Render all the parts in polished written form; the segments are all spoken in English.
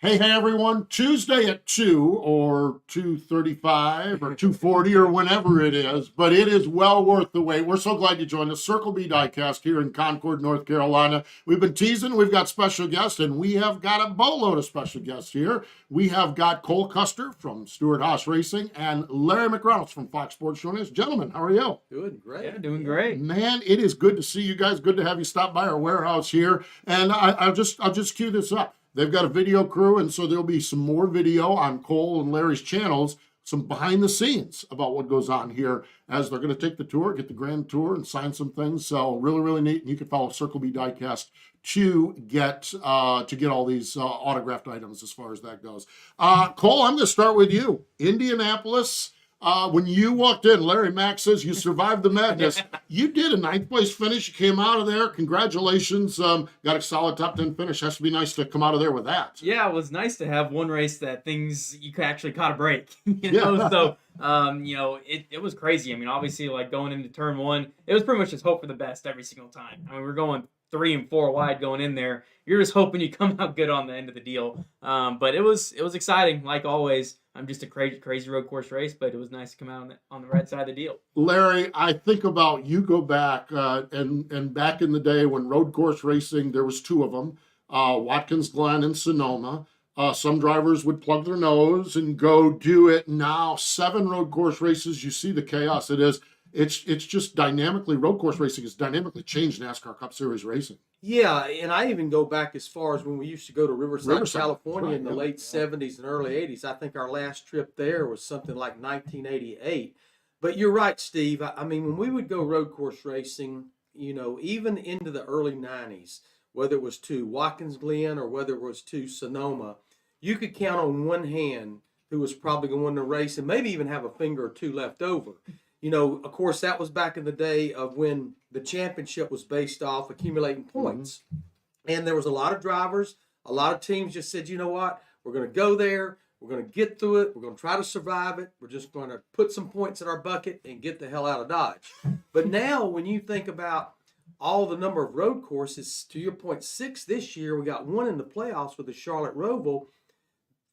Hey, everyone. Tuesday at 2 or 2:35 or 2:40 or whenever it is, but it is well worth the wait. We're so glad you joined us. Circle B Diecast here in Concord, North Carolina. We've been teasing. We've got special guests, and we have got a boatload of special guests here. We have got Cole Custer from Stewart Haas Racing and Larry McReynolds from Fox Sports joining us. Gentlemen, how are you? Doing great. Yeah, doing great. Man, it is good to see you guys. Good to have you stop by our warehouse here. And I'll just cue this up. They've got a video crew, and so there'll be some more video on Cole and Larry's channels, some behind the scenes about what goes on here as they're going to take the tour, get the grand tour, and sign some things. So really, really neat. And you can follow Circle B Diecast to get all these autographed items as far as that goes. Cole, I'm going to start with you. Indianapolis. When you walked in, Larry Mack says you survived the madness. You did a ninth place finish. You came out of there. Congratulations. Got a solid top 10 finish. Has to be nice to come out of there with that. Yeah, it was nice to have one race that things you could actually caught a break. So it was crazy. I mean, obviously, like going into turn one, it was pretty much just hope for the best every single time. I mean, we're going 3 and 4 wide going in there. You're just hoping you come out good on the end of the deal. But it was exciting, like always. I'm just a crazy road course race, but it was nice to come out on the right side of the deal. Larry, I think about you go back and back in the day when road course racing, there was 2 of them, Watkins Glen and Sonoma. Some drivers would plug their nose and go do it. Now 7 road course races. You see the chaos it is. It's just road course racing has dynamically changed NASCAR Cup Series racing. Yeah, and I even go back as far as when we used to go to Riverside, California in the late 70s and early 80s. I think our last trip there was something like 1988. But you're right, Steve. I mean, when we would go road course racing, even into the early 90s, whether it was to Watkins Glen or whether it was to Sonoma, you could count on one hand who was probably going to win the race and maybe even have a finger or 2 left over. Of course, that was back in the day of when the championship was based off accumulating points. Mm-hmm. And there was a lot of drivers, a lot of teams just said, you know what, we're going to go there, we're going to get through it, we're going to try to survive it, we're just going to put some points in our bucket and get the hell out of Dodge. But now when you think about all the number of road courses, to your point, 6 this year, we got 1 in the playoffs with the Charlotte Roval.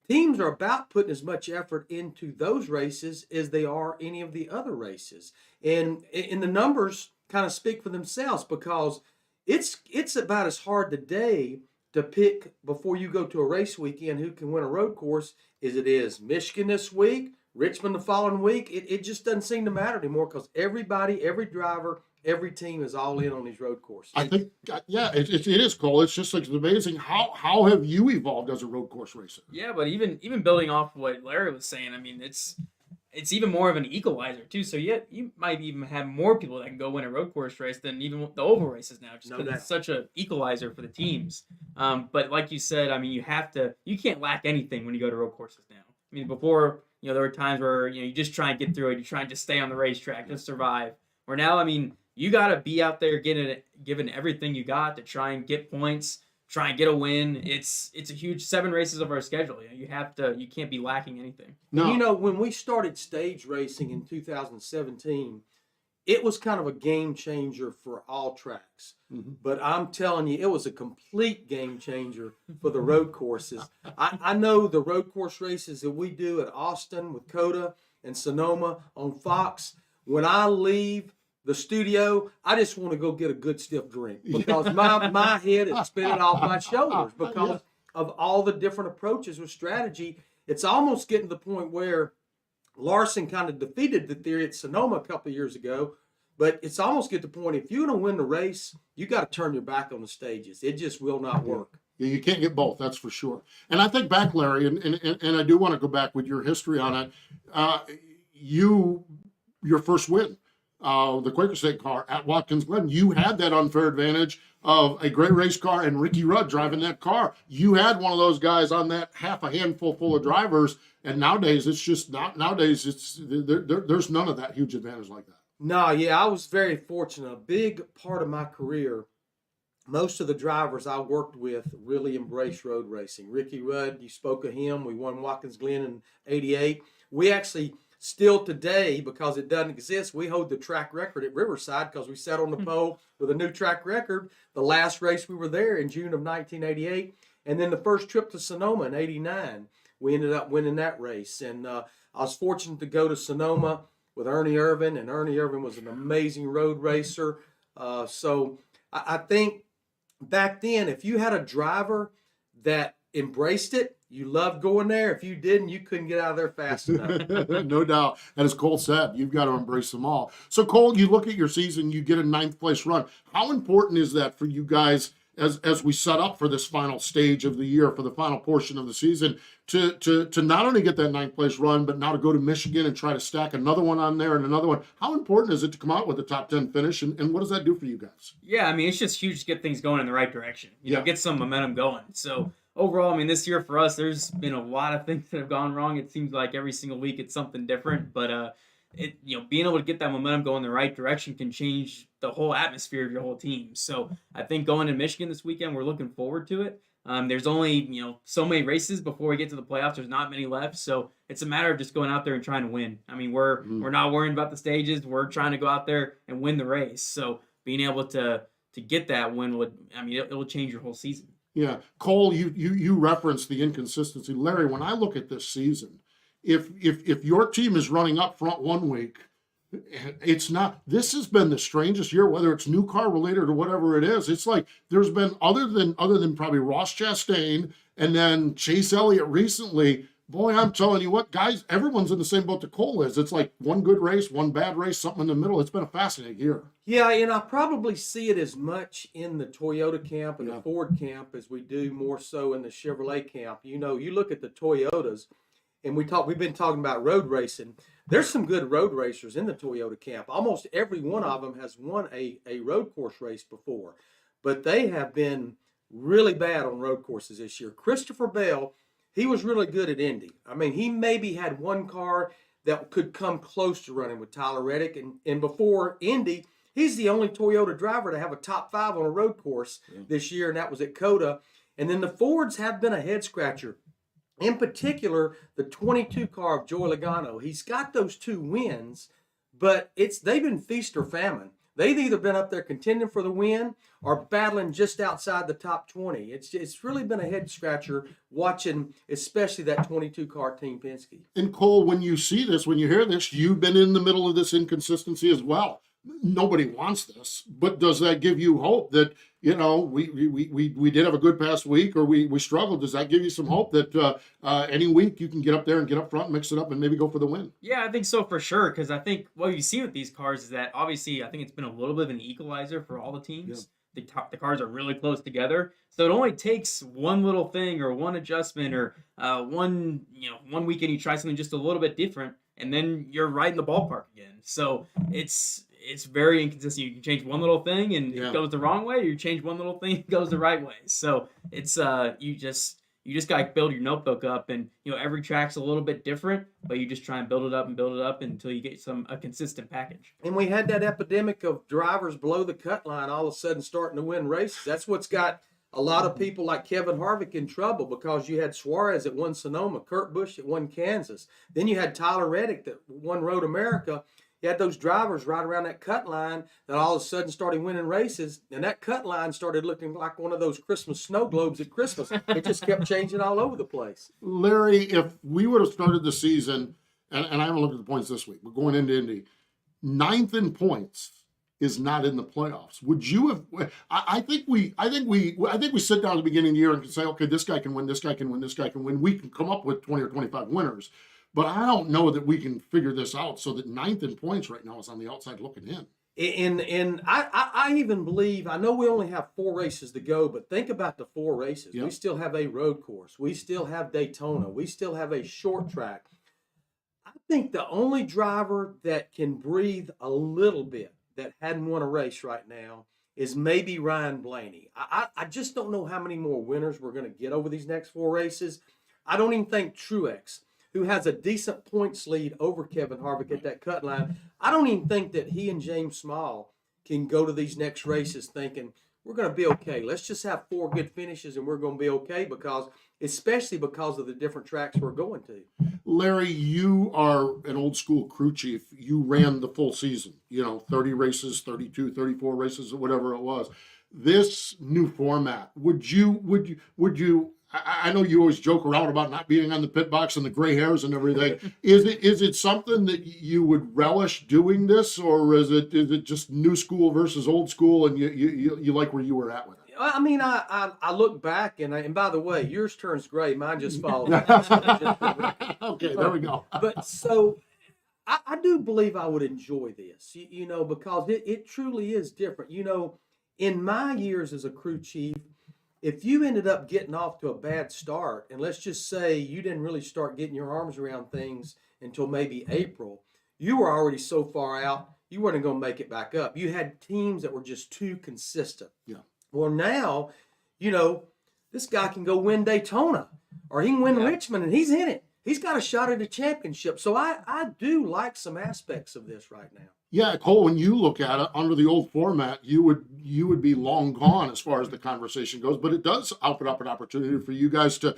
Teams are about putting as much effort into those races as they are any of the other races. And the numbers kind of speak for themselves because it's about as hard today to pick before you go to a race weekend who can win a road course as it is Michigan this week, Richmond the following week. It just doesn't seem to matter anymore because everybody, every driver, every team is all in on these road courses. I think, yeah, it is, Cole. It's just like it's amazing. How have you evolved as a road course racer? Yeah, but even building off what Larry was saying, I mean, it's even more of an equalizer too. So you might even have more people that can go win a road course race than even the oval races now, just because it's such an equalizer for the teams. But like you said, I mean, you can't lack anything when you go to road courses now. I mean, before, there were times where you just try and get through it, you try and just stay on the racetrack, just survive. Where now, I mean, you got to be out there giving everything you got to try and get points, try and get a win. It's a huge 7 races of our schedule. You can't be lacking anything. No. When we started stage racing in 2017, it was kind of a game changer for all tracks. Mm-hmm. But I'm telling you, it was a complete game changer for the road courses. I know the road course races that we do at Austin with Coda and Sonoma on Fox, when I leave the studio, I just want to go get a good stiff drink because my head is spinning off my shoulders because of all the different approaches with strategy. It's almost getting to the point where Larson kind of defeated the theory at Sonoma a couple of years ago, but it's almost get to the point if you're going to win the race, you got to turn your back on the stages. It just will not work. Yeah, you can't get both, that's for sure. And I think back, Larry, and I do want to go back with your history on it. Your first win. The Quaker State car at Watkins Glen, you had that unfair advantage of a great race car and Ricky Rudd driving that car. You had one of those guys on that half a handful full of drivers, and nowadays it's just not. Nowadays there's none of that huge advantage like that. No, yeah, I was very fortunate. A big part of my career, most of the drivers I worked with really embraced road racing. Ricky Rudd, you spoke of him. We won Watkins Glen in '88. We actually still today, because it doesn't exist, we hold the track record at Riverside because we sat on the pole with a new track record the last race we were there in June of 1988. And then the first trip to Sonoma in '89, we ended up winning that race. And I was fortunate to go to Sonoma with Ernie Irvin, and Ernie Irvin was an amazing road racer. So I think back then, if you had a driver that embraced it, you loved going there. If you didn't, you couldn't get out of there fast enough. No doubt. And as Cole said, you've got to embrace them all. So, Cole, you look at your season, you get a 9th place run. How important is that for you guys as we set up for this final stage of the year, for the final portion of the season, to not only get that 9th place run, but now to go to Michigan and try to stack another one on there and another one? How important is it to come out with a top 10 finish, and what does that do for you guys? Yeah, I mean, it's just huge to get things going in the right direction. You know, get some momentum going. So overall, I mean, this year for us, there's been a lot of things that have gone wrong. It seems like every single week it's something different, but being able to get that momentum going in the right direction can change the whole atmosphere of your whole team. So I think going to Michigan this weekend, we're looking forward to it. There's only, so many races before we get to the playoffs. There's not many left. So it's a matter of just going out there and trying to win. I mean, we're not worrying about the stages. We're trying to go out there and win the race. So being able to get that win it will change your whole season. Yeah. Cole, you referenced the inconsistency. Larry, when I look at this season, if your team is running up front one week, it's not. This has been the strangest year, whether it's new car related or whatever it is. It's like there's been other than probably Ross Chastain and then Chase Elliott recently. Boy, I'm telling you what, guys, everyone's in the same boat that Cole is. It's like one good race, one bad race, something in the middle. It's been a fascinating year. Yeah, and I probably see it as much in the Toyota camp and the Ford camp as we do more so in the Chevrolet camp. You look at the Toyotas, and we've been talking about road racing. There's some good road racers in the Toyota camp. Almost every one of them has won a road course race before, but they have been really bad on road courses this year. Christopher Bell, he was really good at Indy. I mean, he maybe had one car that could come close to running with Tyler Reddick, and before Indy, he's the only Toyota driver to have a top 5 on a road course this year, and that was at COTA. And then the Fords have been a head scratcher. In particular, the 22 car of Joey Logano. He's got those 2 wins, but they've been feast or famine. They've either been up there contending for the win or battling just outside the top 20. It's really been a head scratcher watching, especially that 22 car Team Penske. And Cole, when you see this, when you hear this, you've been in the middle of this inconsistency as well. Nobody wants this, but does that give you hope that, we did have a good past week or we struggled? Does that give you some hope that any week you can get up there and get up front, mix it up, and maybe go for the win? Yeah, I think so for sure, because I think what you see with these cars is that obviously I think it's been a little bit of an equalizer for all the teams. Yeah. The cars are really close together, so it only takes one little thing or one adjustment or one weekend you try something just a little bit different, and then you're right in the ballpark again. So it's very inconsistent. You can change one little thing and it goes the wrong way. Or you change one little thing, it goes the right way. So it's you just gotta build your notebook up, and every track's a little bit different, but you just try and build it up until you get a consistent package. And we had that epidemic of drivers below the cut line all of a sudden starting to win races. That's what's got a lot of people like Kevin Harvick in trouble, because you had Suarez that won Sonoma, Kurt Busch that won Kansas. Then you had Tyler Reddick that won Road America. You had those drivers right around that cut line that all of a sudden started winning races, and that cut line started looking like one of those Christmas snow globes at Christmas. It just kept changing all over the place. Larry, if we would have started the season, and I haven't looked at the points this week, we're going into Indy, 9th in points is not in the playoffs. Would you have? I think we sit down at the beginning of the year and can say, okay, this guy can win, this guy can win, this guy can win. We can come up with 20 or 25 winners. But I don't know that we can figure this out so that 9th in points right now is on the outside looking in. And I even believe, I know we only have 4 races to go, but think about the 4 races. Yep. We still have a road course. We still have Daytona. We still have a short track. I think the only driver that can breathe a little bit that hadn't won a race right now is maybe Ryan Blaney. I just don't know how many more winners we're going to get over these next 4 races. I don't even think Truex, who has a decent points lead over Kevin Harvick at that cut line, I don't even think that he and James Small can go to these next races thinking, we're going to be okay. Let's just have 4 good finishes and we're going to be okay, especially because of the different tracks we're going to. Larry, you are an old school crew chief. You ran the full season, 30 races, 32, 34 races, or whatever it was. This new format, would you I know you always joke around about not being on the pit box and the gray hairs and everything. Is it something that you would relish doing this, or is it just new school versus old school, and you like where you were at with it? I mean, I look back, and by the way, yours turns gray, mine just falls out. Okay, there we go. But so I do believe I would enjoy this, because it truly is different. In my years as a crew chief, if you ended up getting off to a bad start, and let's just say you didn't really start getting your arms around things until maybe April, you were already so far out, you weren't going to make it back up. You had teams that were just too consistent. Yeah. Well, now, this guy can go win Daytona, or he can win Richmond, and he's in it. He's got a shot at a championship. So I do like some aspects of this right now. Yeah, Cole, when you look at it under the old format, you would be long gone as far as the conversation goes, but it does open up an opportunity for you guys to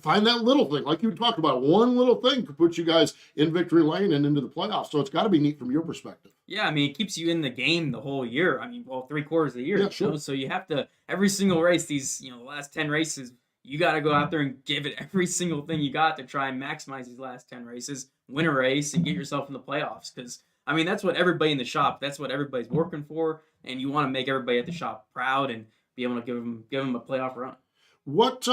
find that little thing. Like you talked about, one little thing could put you guys in victory lane and into the playoffs. So it's got to be neat from your perspective. Yeah, I mean, it keeps you in the game the whole year. I mean, well, 3/4 of the year. Yeah, sure. So you have to, every single race, these, the last 10 races, you got to go out there and give it every single thing you got to try and maximize these last 10 races, win a race, and get yourself in the playoffs. Because, I mean, that's what everybody in the shop, that's what everybody's working for. And you want to make everybody at the shop proud and be able to give them a playoff run. What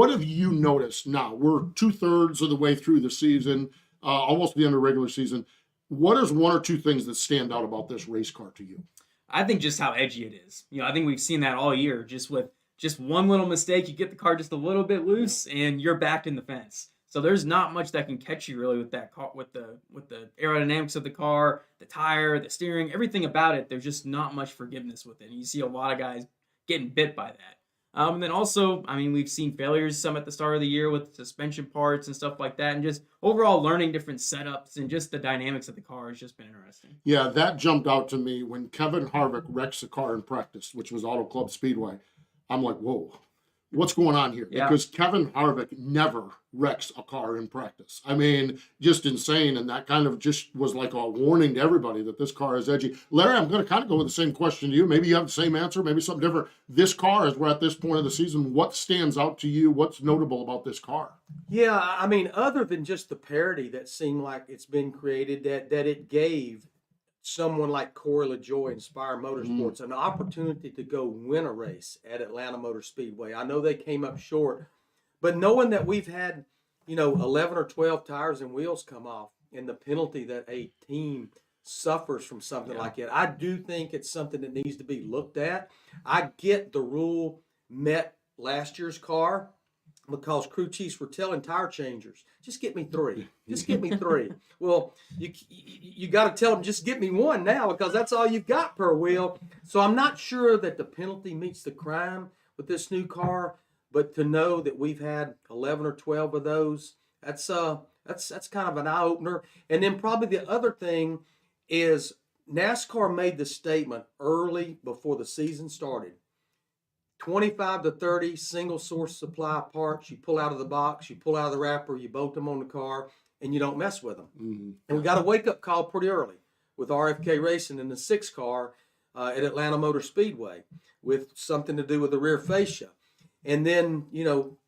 have you noticed now? We're 2/3 of the way through the season, almost the end of regular season. What is one or two things that stand out about this race car to you? I think just how edgy it is. I think we've seen that all year. Just with just one little mistake, you get the car just a little bit loose, and you're backed in the fence. So there's not much that can catch you really with that car, with the aerodynamics of the car, the tire, the steering, everything about it. There's just not much forgiveness with it. And you see a lot of guys getting bit by that. And then also, I mean, we've seen failures some at the start of the year with suspension parts and stuff like that, and just overall learning different setups and just the dynamics of the car has just been interesting. Yeah, that jumped out to me when Kevin Harvick wrecks a car in practice, which was Auto Club Speedway. I'm like, whoa, what's going on here? Yeah. Because Kevin Harvick never wrecks a car in practice. I mean, just insane. And that kind of just was like a warning to everybody that this car is edgy. Larry, I'm going to kind of go with the same question to you. Maybe you have the same answer, maybe something different. This car, as we're at this point of the season, what stands out to you? What's notable about this car? Yeah, I mean, other than just the parity that seemed like it's been created, that it gave someone like Corey LaJoie, Inspire Motorsports, an opportunity to go win a race at Atlanta Motor Speedway. I know they came up short, but knowing that we've had, 11 or 12 tires and wheels come off, and the penalty that a team suffers from something like that, I do think it's something that needs to be looked at. I get the rule met last year's car, because crew chiefs were telling tire changers, just get me 3. Just get me 3. Well, you got to tell them, just get me 1 now, because that's all you've got per wheel. So I'm not sure that the penalty meets the crime with this new car, but to know that we've had 11 or 12 of those, that's kind of an eye-opener. And then probably the other thing is NASCAR made the statement early before the season started. 25 to 30 single source supply parts. You pull out of the box, you pull out of the wrapper, you bolt them on the car, and you don't mess with them. Mm-hmm. And we got a wake-up call pretty early with RFK Racing in the 6 car at Atlanta Motor Speedway with something to do with the rear fascia. And then,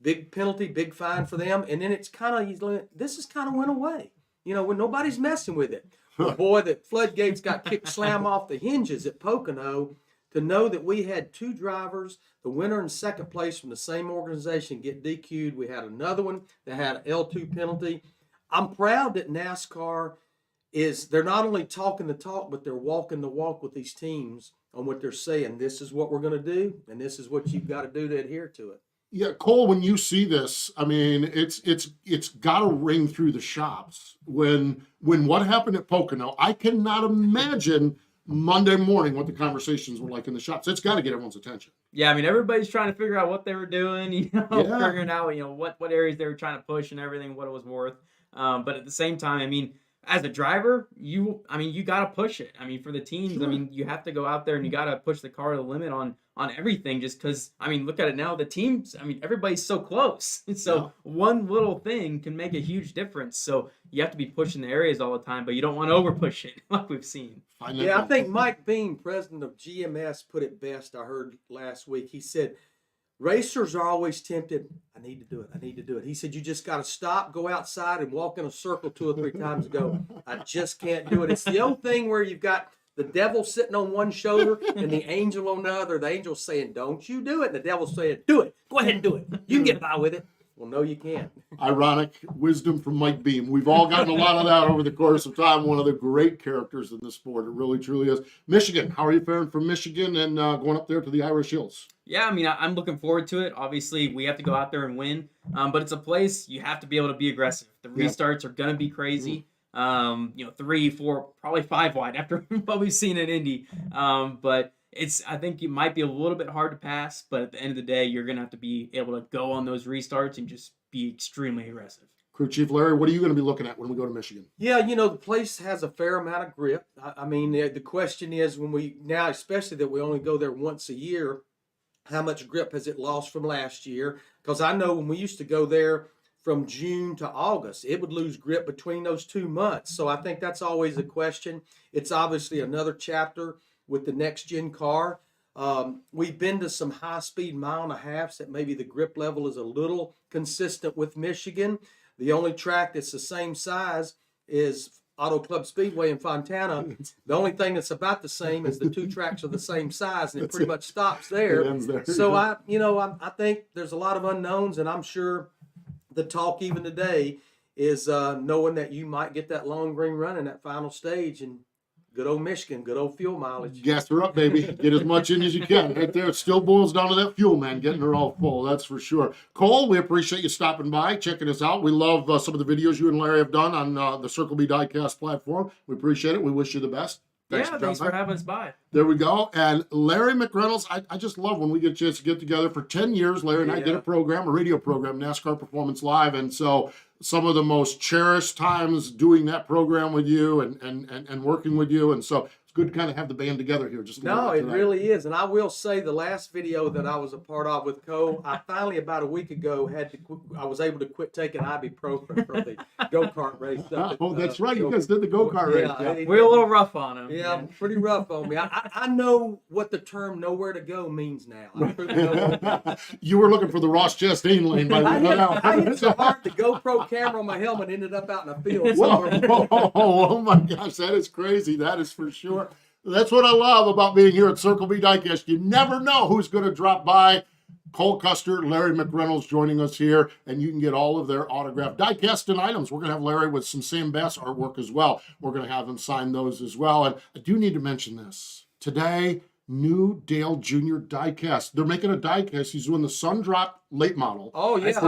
big penalty, big fine for them. And then it's kind of, this has kind of went away, when nobody's messing with it. Well, boy, the floodgates got kicked slam off the hinges at Pocono. To know that we had 2 drivers, the winner and second place from the same organization, get DQ'd. We had another one that had an L2 penalty. I'm proud that NASCAR they're not only talking the talk, but they're walking the walk with these teams on what they're saying. This is what we're going to do, and this is what you've got to do to adhere to it. Yeah, Cole, when you see this, I mean, it's got to ring through the shops. When what happened at Pocono, I cannot imagine Monday morning what the conversations were like in the shops. It's got to get everyone's attention. Yeah, I mean, everybody's trying to figure out what they were doing, figuring out, what areas they were trying to push and everything, what it was worth. But at the same time, I mean, as a driver, you got to push it. I mean, for the teams, sure. I mean, you have to go out there and you got to push the car to the limit on everything, just because, I mean, look at it now. The teams, I mean, everybody's so close. So one little thing can make a huge difference. So you have to be pushing the areas all the time, but you don't want to over push it like we've seen. Yeah, I think Mike Bean, president of GMS, put it best. I heard last week. He said, Racers are always tempted. I need to do it. I need to do it. He said, you just got to stop, go outside, and walk in a circle 2 or 3 times and go, I just can't do it. It's the old thing where you've got the devil sitting on one shoulder and the angel on the other. The angel's saying, don't you do it. And the devil's saying, do it. Go ahead and do it. You can get by with it. Well, no, you can't. Ironic wisdom from Mike Beam. We've all gotten a lot of that over the course of time. One of the great characters in the sport. It really, truly is. Michigan, how are you faring from Michigan and going up there to the Irish Hills? Yeah, I mean, I'm looking forward to it. Obviously, we have to go out there and win, but it's a place you have to be able to be aggressive. The restarts are going to be crazy. 3, 4, probably 5 wide after what we've seen in Indy. But I think it might be a little bit hard to pass, but at the end of the day, you're going to have to be able to go on those restarts and just be extremely aggressive. Crew Chief Larry, what are you going to be looking at when we go to Michigan? Yeah, the place has a fair amount of grip. I mean, the question is now, especially that we only go there once a year, how much grip has it lost from last year? Because I know when we used to go there from June to August, it would lose grip between those 2 months. So I think that's always a question. It's obviously another chapter with the next gen car. We've been to some high-speed 1.5 miles that maybe the grip level is a little consistent with Michigan. The only track that's the same size is Auto Club Speedway in Fontana. The only thing that's about the same is the 2 tracks are the same size, and it pretty much stops there. It ends there. So I think there's a lot of unknowns, and I'm sure the talk even today is knowing that you might get that long green run in that final stage, and good old Michigan, good old fuel mileage. Gas her up, baby. Get as much in as you can. Right there, it still boils down to that fuel, man, getting her all full. That's for sure. Cole, we appreciate you stopping by, checking us out. We love some of the videos you and Larry have done on the Circle B Diecast platform. We appreciate it. We wish you the best. Thanks for having us by. There we go. And Larry McReynolds, I just love when we get a chance to get together. For 10 years, Larry and I did a radio program, NASCAR Performance Live. And so some of the most cherished times doing that program with you and working with you. And so it's good to kind of have the band together here. It really is. And I will say the last video that I was a part of with Cole, I finally about a week ago I was able to quit taking ibuprofen from the go-kart race. That's right. You guys did the go-kart race. Yeah. We're a little rough on him. Yeah, pretty rough on me. I know what the term nowhere to go means now. I truly know. You were looking for the Ross Chastain lane by the I hit so hard the GoPro camera on my helmet ended up out in a field. Oh my gosh, that is crazy. That is for sure. That's what I love about being here at Circle B Diecast. You never know who's going to drop by. Cole Custer, Larry McReynolds joining us here, and you can get all of their autographed diecast and items. We're going to have Larry with some Sam Bass artwork as well. We're going to have him sign those as well. And I do need to mention this. Today, new Dale Jr. diecast. They're making a diecast. He's doing the Sundrop late model. Oh, yeah. It's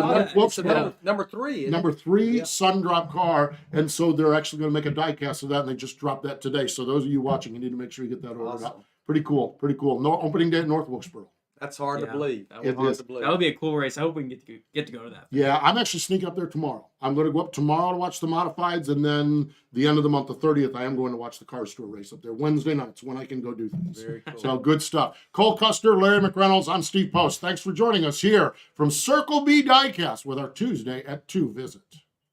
number 3. Number 3 Sundrop car. And so they're actually going to make a diecast of that, and they just dropped that today. So those of you watching, you need to make sure you get that ordered up. Pretty cool. Pretty cool. No opening day at North Wilkesboro. That's hard to believe. That would be a cool race. I hope we can get to go to that. Yeah, I'm actually sneaking up there tomorrow. I'm going to go up tomorrow to watch the modifieds, and then the end of the month, the 30th, I am going to watch the car store race up there. Wednesday nights when I can go do things. Very cool. So good stuff. Cole Custer, Larry McReynolds, I'm Steve Post. Thanks for joining us here from Circle B Diecast with our Tuesday at 2 visit.